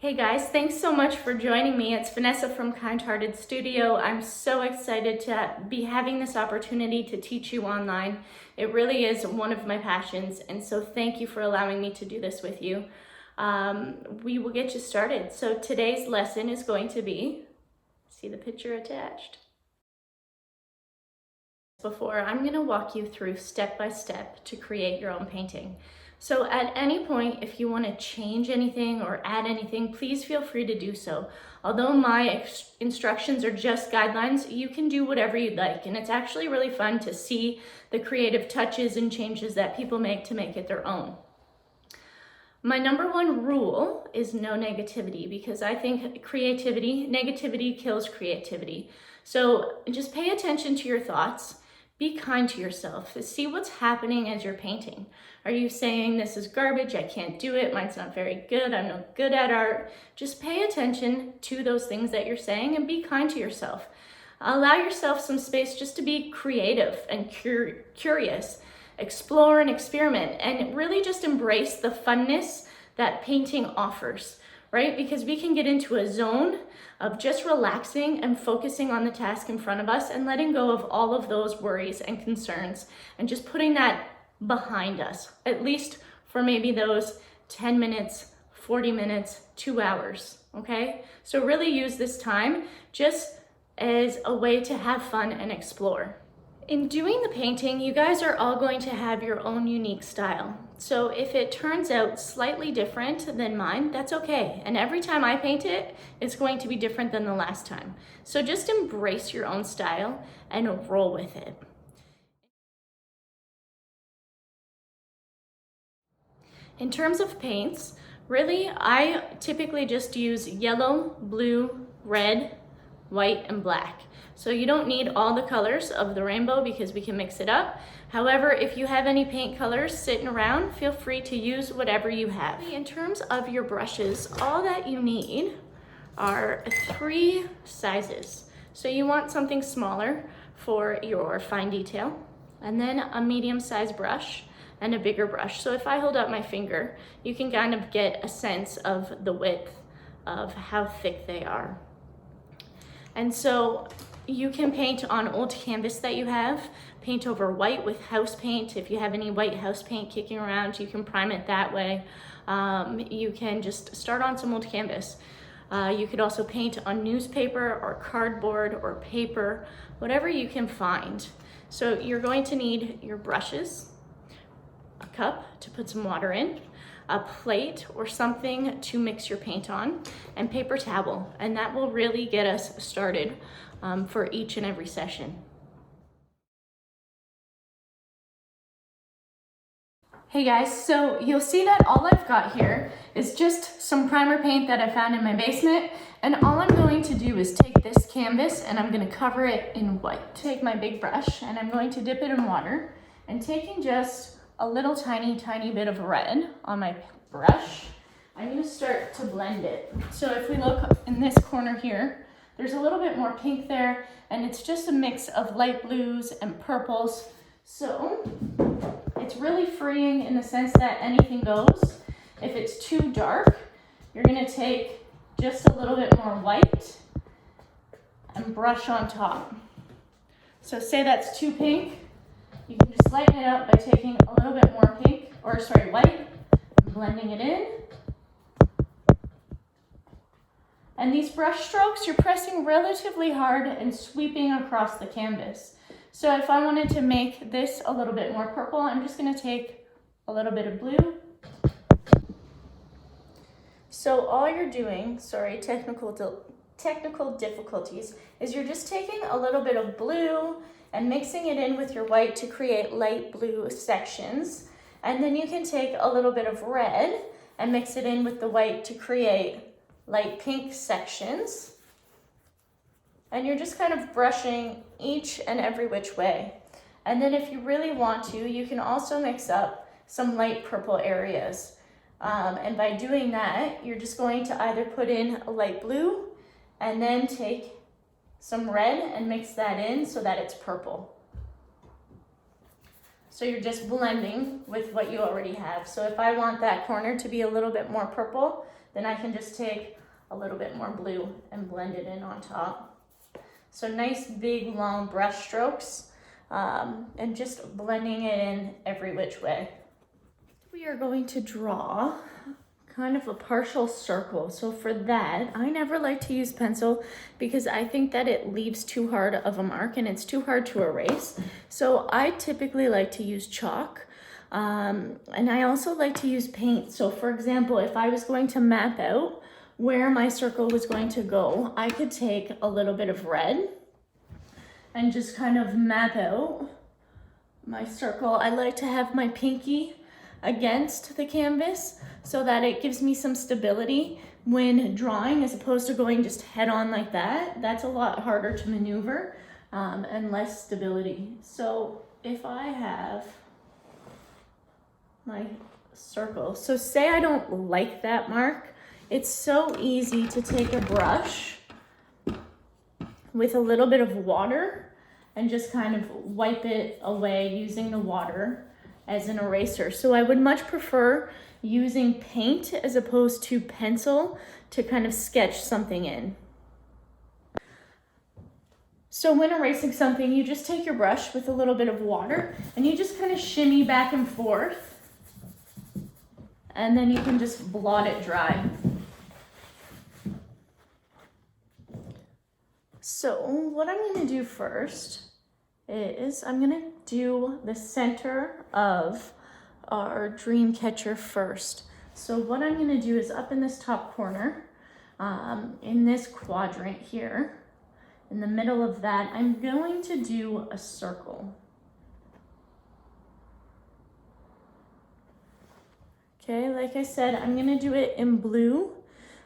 Hey guys, thanks so much for joining me. It's Vanessa from Kind Hearted Studio. I'm so excited to be having this opportunity to teach you online. It really is one of my passions, and so thank you for allowing me to do this with you. We will get you started. So today's lesson is going to be, see the picture attached? I'm going to walk you through step by step to create your own painting. So at any point, if you want to change anything or add anything, please feel free to do so. Although my instructions are just guidelines, you can do whatever you'd like. And it's actually really fun to see the creative touches and changes that people make to make it their own. My number one rule is no negativity, because I think negativity kills creativity. So just pay attention to your thoughts. Be kind to yourself. See what's happening as you're painting. Are you saying, this is garbage, I can't do it, mine's not very good, I'm not good at art? Just pay attention to those things that you're saying and be kind to yourself. Allow yourself some space just to be creative and curious. Explore and experiment, and really just embrace the funness that painting offers, right? Because we can get into a zone of just relaxing and focusing on the task in front of us and letting go of all of those worries and concerns and just putting that behind us, at least for maybe those 10 minutes, 40 minutes, 2 hours, okay? So really use this time just as a way to have fun and explore. In doing the painting, you guys are all going to have your own unique style. So if it turns out slightly different than mine, that's okay. And every time I paint it, it's going to be different than the last time. So just embrace your own style and roll with it. In terms of paints, really, I typically just use yellow, blue, red, white, and black. So you don't need all the colors of the rainbow because we can mix it up. However, if you have any paint colors sitting around, feel free to use whatever you have. In terms of your brushes, all that you need are 3 sizes. So you want something smaller for your fine detail, and then a medium-sized brush and a bigger brush. So if I hold up my finger, you can kind of get a sense of the width of how thick they are. And so you can paint on old canvas that you have, paint over white with house paint. If you have any white house paint kicking around, you can prime it that way. You can just start on some old canvas. You could also paint on newspaper or cardboard or paper, whatever you can find. So you're going to need your brushes, a cup to put some water in, a plate or something to mix your paint on, and paper towel, and that will really get us started for each and every session. Hey guys, so you'll see that all I've got here is just some primer paint that I found in my basement, and all I'm going to do is take this canvas and I'm going to cover it in white. Take my big brush and I'm going to dip it in water, and taking just a little tiny bit of red on my brush, I'm going to start to blend it. So if we look in this corner here, there's a little bit more pink there, and it's just a mix of light blues and purples. So it's really freeing in the sense that anything goes. If it's too dark, you're going to take just a little bit more white and brush on top. So say that's too pink, you can just lighten it up by taking a little bit more white, and blending it in. And these brush strokes, you're pressing relatively hard and sweeping across the canvas. So if I wanted to make this a little bit more purple, I'm just going to take a little bit of blue. So all you're doing, technical difficulties, is you're just taking a little bit of blue and mixing it in with your white to create light blue sections. And then you can take a little bit of red and mix it in with the white to create light pink sections. And you're just kind of brushing each and every which way. And then if you really want to, you can also mix up some light purple areas. And by doing that, you're just going to either put in a light blue and then take some red and mix that in so that it's purple. So you're just blending with what you already have. So if I want that corner to be a little bit more purple, then I can just take a little bit more blue and blend it in on top. So nice big long brush strokes, and just blending it in every which way. We are going to draw kind of a partial circle. So for that, I never like to use pencil because I think that it leaves too hard of a mark and it's too hard to erase. So I typically like to use chalk, and I also like to use paint. So for example, if I was going to map out where my circle was going to go, I could take a little bit of red and just kind of map out my circle. I like to have my pinky against the canvas so that it gives me some stability when drawing, as opposed to going just head on like that. That's a lot harder to maneuver, and less stability. So if I have my circle, so say I don't like that mark, it's so easy to take a brush with a little bit of water and just kind of wipe it away using the water as an eraser. So I would much prefer using paint as opposed to pencil to kind of sketch something in. So when erasing something, you just take your brush with a little bit of water and you just kind of shimmy back and forth, and then you can just blot it dry. So what I'm going to do first is I'm going to do the center of our dream catcher first. So what I'm going to do is up in this top corner, in this quadrant here, in the middle of that, I'm going to do a circle. Okay, like I said, I'm going to do it in blue,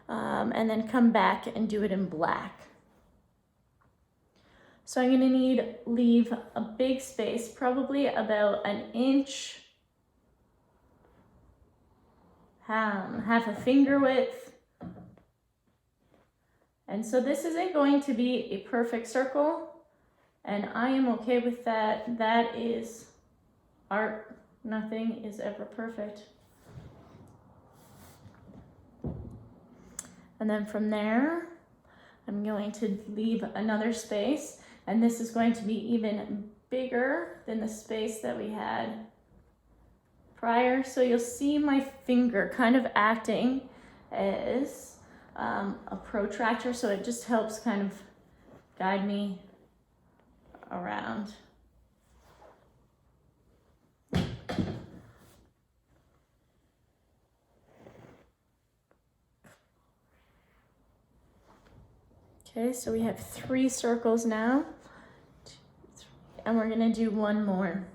and then come back and do it in black. So I'm going to leave a big space, probably about an inch, half a finger width. And so this isn't going to be a perfect circle, and I am okay with that. That is art. Nothing is ever perfect. And then from there, I'm going to leave another space, and this is going to be even bigger than the space that we had prior. So you'll see my finger kind of acting as a protractor, so it just helps kind of guide me around. Okay, so we have 3 circles now, 2, 3, and we're gonna do one more.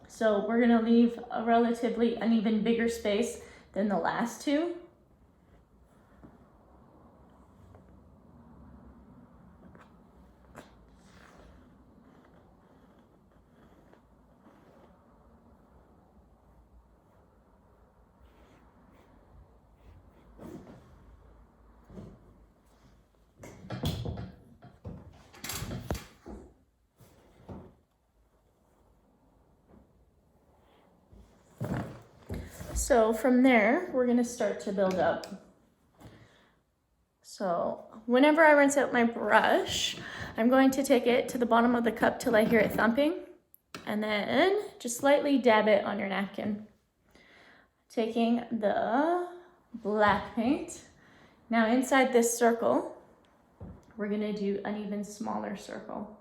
So we're gonna leave an even bigger space than the last 2. So from there, we're gonna start to build up. So whenever I rinse out my brush, I'm going to take it to the bottom of the cup till I hear it thumping, and then just lightly dab it on your napkin. Taking the black paint. Now inside this circle, we're gonna do an even smaller circle.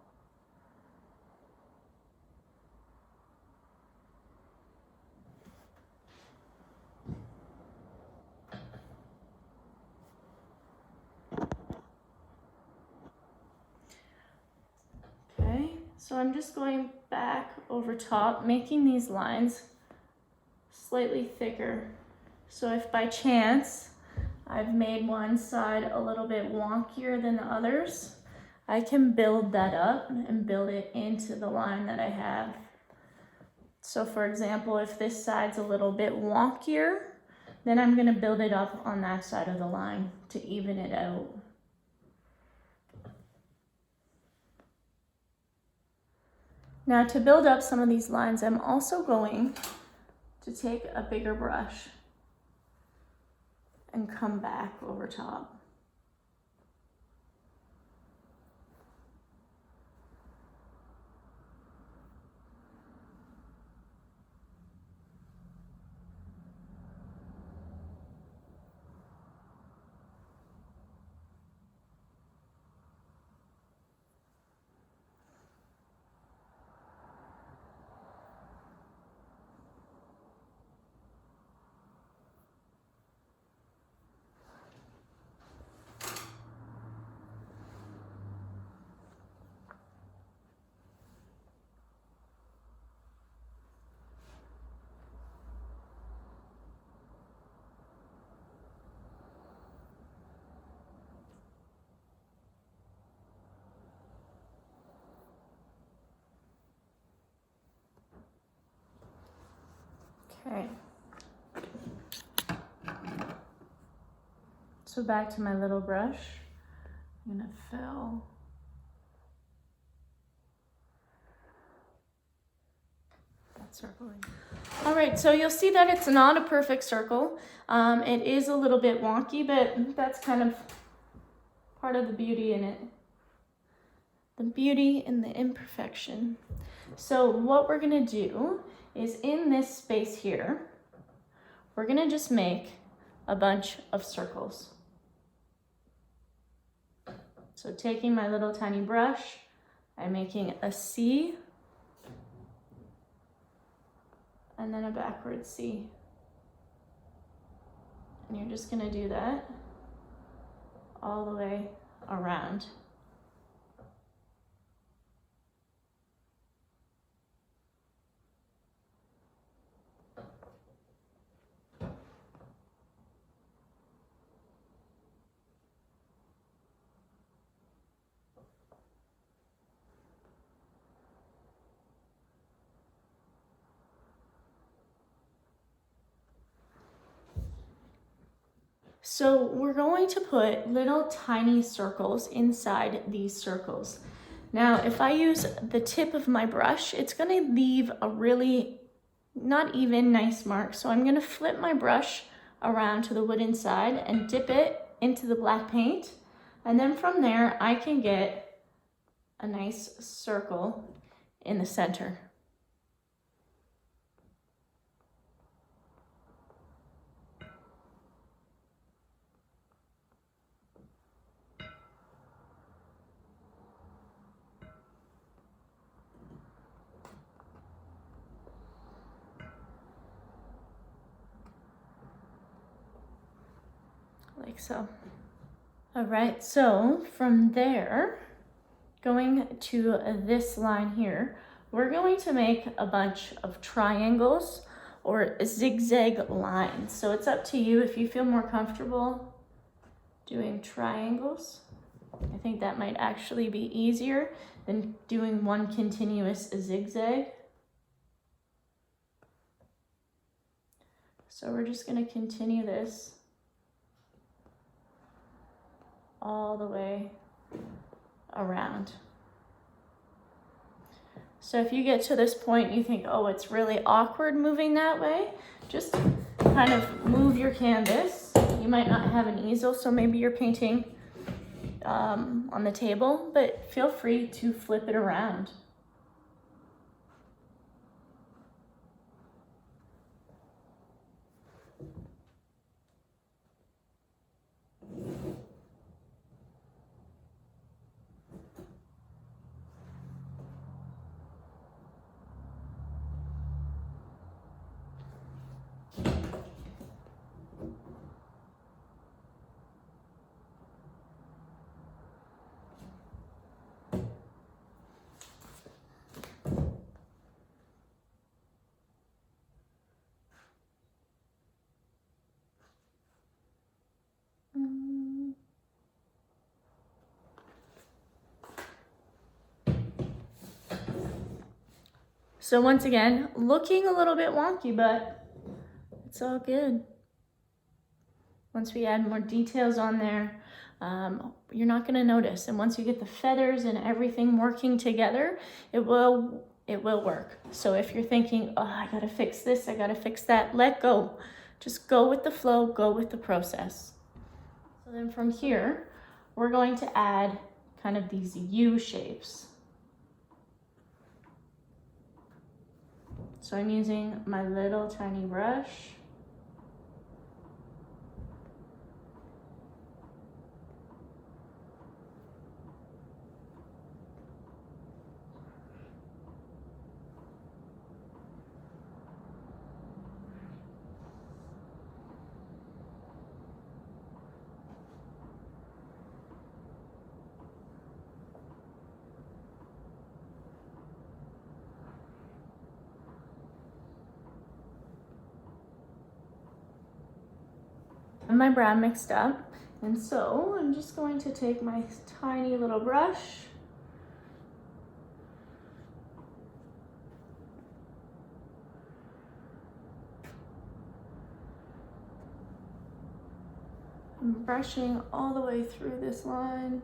So I'm just going back over top, making these lines slightly thicker. So if by chance I've made one side a little bit wonkier than the others, I can build that up and build it into the line that I have. So for example, if this side's a little bit wonkier, then I'm gonna build it up on that side of the line to even it out. Now to build up some of these lines, I'm also going to take a bigger brush and come back over top. Okay. So back to my little brush. I'm gonna fill that circle in. All right, so you'll see that it's not a perfect circle. It is a little bit wonky, but that's kind of part of the beauty in it. The beauty in the imperfection. So what we're gonna do is in this space here, we're gonna just make a bunch of circles. So taking my little tiny brush, I'm making a C and then a backward C. And you're just gonna do that all the way around. So we're going to put little tiny circles inside these circles. Now, if I use the tip of my brush, it's gonna leave a really not even nice mark. So I'm gonna flip my brush around to the wooden side and dip it into the black paint. And then from there, I can get a nice circle in the center. Like so. All right, so from there, going to this line here, we're going to make a bunch of triangles or zigzag lines. So it's up to you if you feel more comfortable doing triangles. I think that might actually be easier than doing one continuous zigzag. So we're just going to continue this all the way around. So if you get to this point, you think, oh, it's really awkward moving that way, just kind of move your canvas. You might not have an easel, so maybe you're painting on the table, but feel free to flip it around. So once again, looking a little bit wonky, but it's all good. Once we add more details on there, you're not gonna notice. And once you get the feathers and everything working together, it will it will work. So if you're thinking, oh, I gotta fix this, I gotta fix that, let go. Just go with the flow, go with the process. So then from here, we're going to add kind of these U shapes. So I'm using my little tiny brush. My brown mixed up, and so I'm just going to take my tiny little brush and brushing all the way through this line.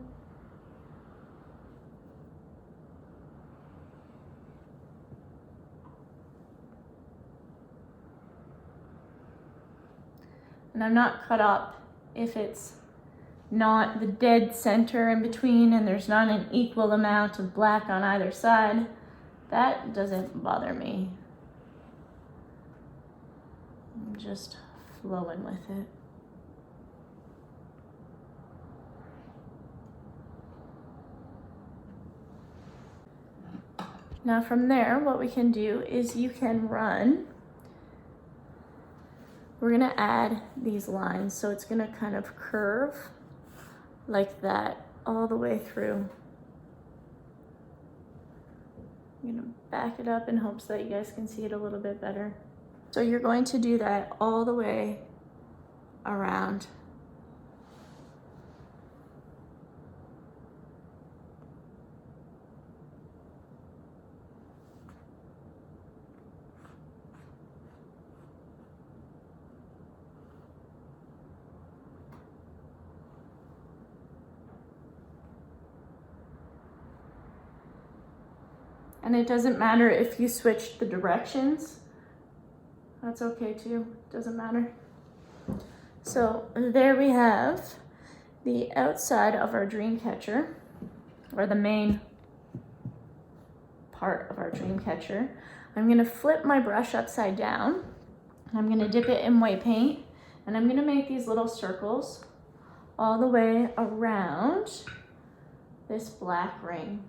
And I'm not cut up if it's not the dead center in between and there's not an equal amount of black on either side. That doesn't bother me. I'm just flowing with it. Now from there, what we can do is you can run. We're gonna add these lines, so it's gonna kind of curve like that all the way through. I'm gonna back it up in hopes that you guys can see it a little bit better. So you're going to do that all the way around. And it doesn't matter if you switch the directions. That's okay too, doesn't matter. So there we have the outside of our dream catcher, or the main part of our dream catcher. I'm gonna flip my brush upside down. I'm gonna dip it in white paint, and I'm gonna make these little circles all the way around this black ring.